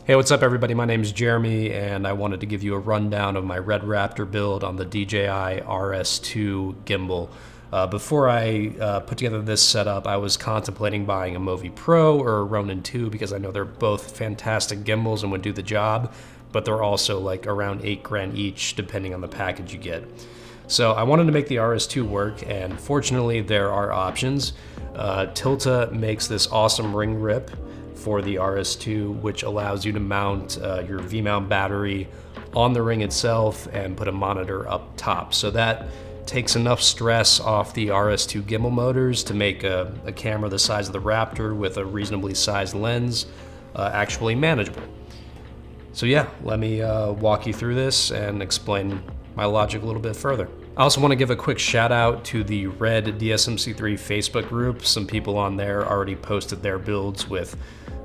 Hey, what's up everybody? My name is Jeremy and I wanted to give you a rundown of my RED Raptor build on the DJI RS2 gimbal. Before I put together this setup, I was contemplating buying a Movi Pro or a Ronin 2 because I know they're both fantastic gimbals and would do the job, but they're also like around $8,000 each depending on the package you get. So I wanted to make the RS2 work, and fortunately there are options. Tilta makes this awesome ring grip for the RS2, which allows you to mount your V-mount battery on the ring itself and put a monitor up top. So that takes enough stress off the RS2 gimbal motors to make a camera the size of the Raptor with a reasonably sized lens actually manageable. So yeah, let me walk you through this and explain my logic a little bit further. I also want to give a quick shout out to the RED DSMC3 Facebook group. Some people on there already posted their builds with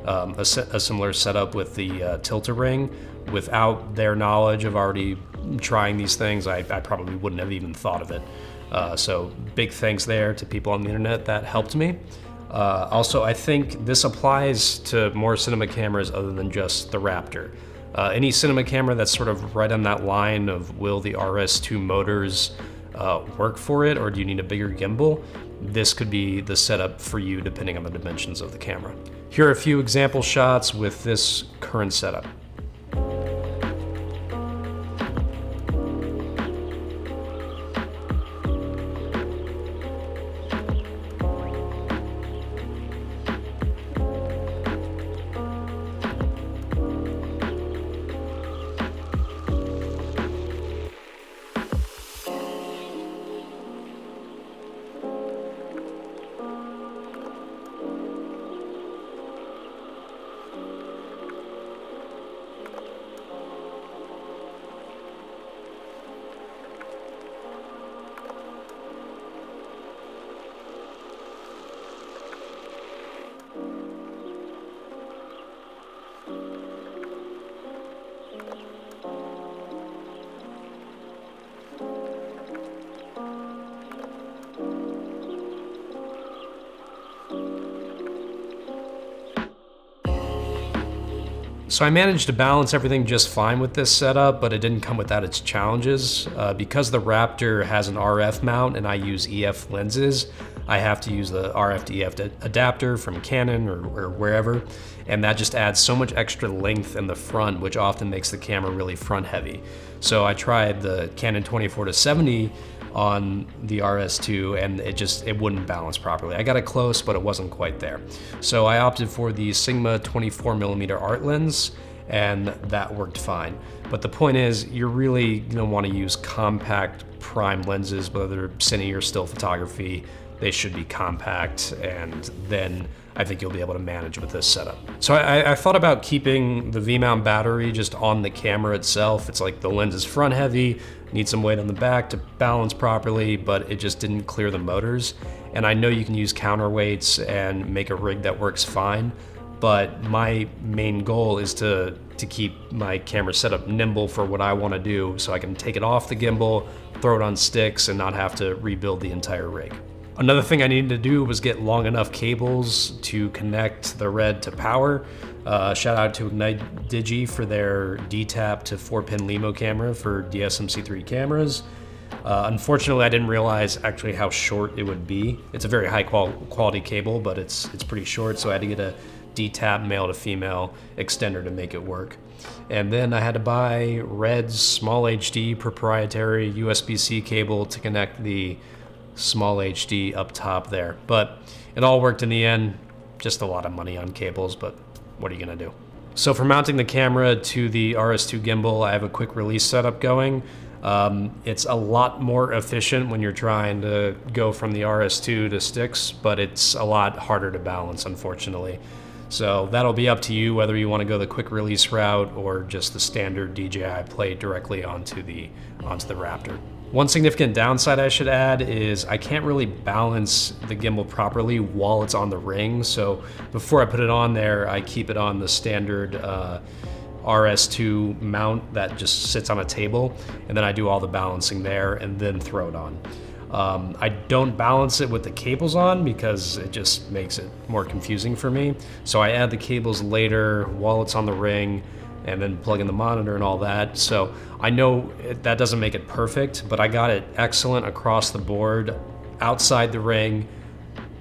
a similar setup with the Tilta ring. Without their knowledge of already trying these things, I probably wouldn't have even thought of it. So big thanks there to people on the internet that helped me. Also, I think this applies to more cinema cameras other than just the Raptor. Any cinema camera that's sort of right on that line of will the RS2 motors work for it, or do you need a bigger gimbal? This could be the setup for you depending on the dimensions of the camera. Here are a few example shots with this current setup. So I managed to balance everything just fine with this setup, but it didn't come without its challenges. Because the Raptor has an RF mount and I use EF lenses, I have to use the RF to EF adapter from Canon or wherever, and that just adds so much extra length in the front, which often makes the camera really front heavy. So I tried the Canon 24-70 on the RS2 and it wouldn't balance properly. I got it close, but it wasn't quite there. So I opted for the Sigma 24mm art lens, and that worked fine. But the point is, you're really gonna wanna use compact prime lenses, whether they're cine or still photography. They should be compact, and then I think you'll be able to manage with this setup. So I thought about keeping the V-mount battery just on the camera itself. It's like the lens is front heavy, needs some weight on the back to balance properly, but it just didn't clear the motors. And I know you can use counterweights and make a rig that works fine, but my main goal is to keep my camera setup nimble for what I wanna do, so I can take it off the gimbal, throw it on sticks, and not have to rebuild the entire rig. Another thing I needed to do was get long enough cables to connect the RED to power. Shout out to Ignite Digi for their D-Tap to 4-pin LEMO camera for DSMC3 cameras. Unfortunately, I didn't realize actually how short it would be. It's a very high quality cable, but it's pretty short, so I had to get a D-Tap male to female extender to make it work. And then I had to buy RED's small HD proprietary USB-C cable to connect the small HD up top there. But it all worked in the end. Just a lot of money on cables, but what are you gonna do? So for mounting the camera to the RS2 gimbal, I have a quick release setup going. It's a lot more efficient when you're trying to go from the RS2 to sticks, but it's a lot harder to balance, unfortunately. So that'll be up to you whether you want to go the quick release route or just the standard DJI plate directly onto the Raptor. One significant downside I should add is I can't really balance the gimbal properly while it's on the ring. So before I put it on there, I keep it on the standard RS2 mount that just sits on a table, and then I do all the balancing there and then throw it on. I don't balance it with the cables on because it just makes it more confusing for me. So I add the cables later while it's on the ring and then plug in the monitor and all that. So I know that doesn't make it perfect, but I got it excellent across the board, outside the ring,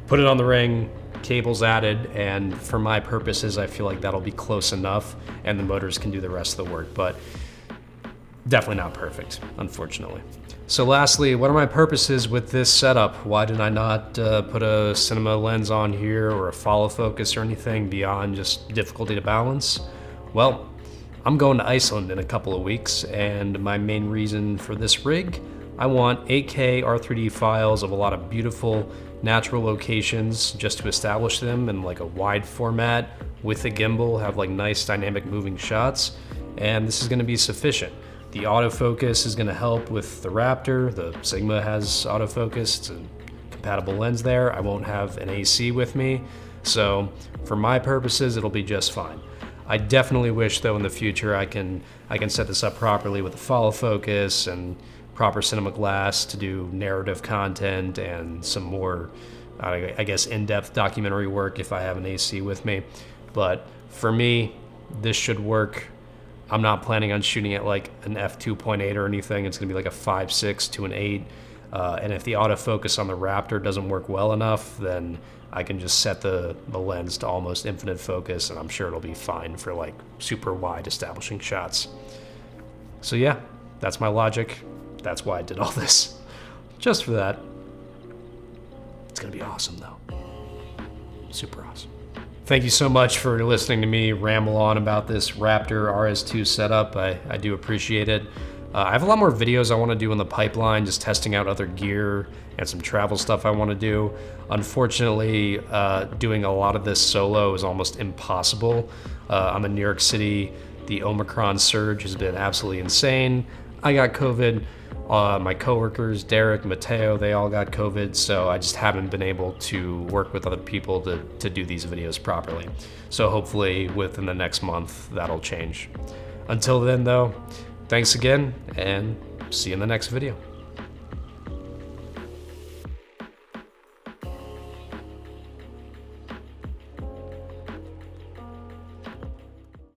put it on the ring, cables added, and for my purposes, I feel like that'll be close enough and the motors can do the rest of the work, but definitely not perfect, unfortunately. So lastly, what are my purposes with this setup? Why did I not put a cinema lens on here or a follow focus or anything beyond just difficulty to balance? Well, I'm going to Iceland in a couple of weeks, and my main reason for this rig, I want 8K R3D files of a lot of beautiful natural locations just to establish them in like a wide format with a gimbal, have like nice dynamic moving shots, and this is going to be sufficient. The autofocus is going to help with the Raptor. The Sigma has autofocus. It's a compatible lens there. I won't have an AC with me. So for my purposes, it'll be just fine. I definitely wish though in the future I can set this up properly with a follow focus and proper cinema glass to do narrative content and some more, I guess, in-depth documentary work if I have an AC with me. But for me, this should work. I'm not planning on shooting at like an f2.8 or anything. It's gonna be like a 5.6 to an 8. And if the autofocus on the Raptor doesn't work well enough, then I can just set the lens to almost infinite focus and I'm sure it'll be fine for like super wide establishing shots. So yeah, that's my logic. That's why I did all this. Just for that. It's gonna be awesome though. Super awesome. Thank you so much for listening to me ramble on about this Raptor RS2 setup. I do appreciate it. I have a lot more videos I want to do in the pipeline, just testing out other gear and some travel stuff I want to do. Unfortunately, doing a lot of this solo is almost impossible. I'm in New York City. The Omicron surge has been absolutely insane. I got COVID. My coworkers, Derek, Mateo, they all got COVID, so I just haven't been able to work with other people to do these videos properly. So hopefully within the next month, that'll change. Until then though, thanks again, and see you in the next video.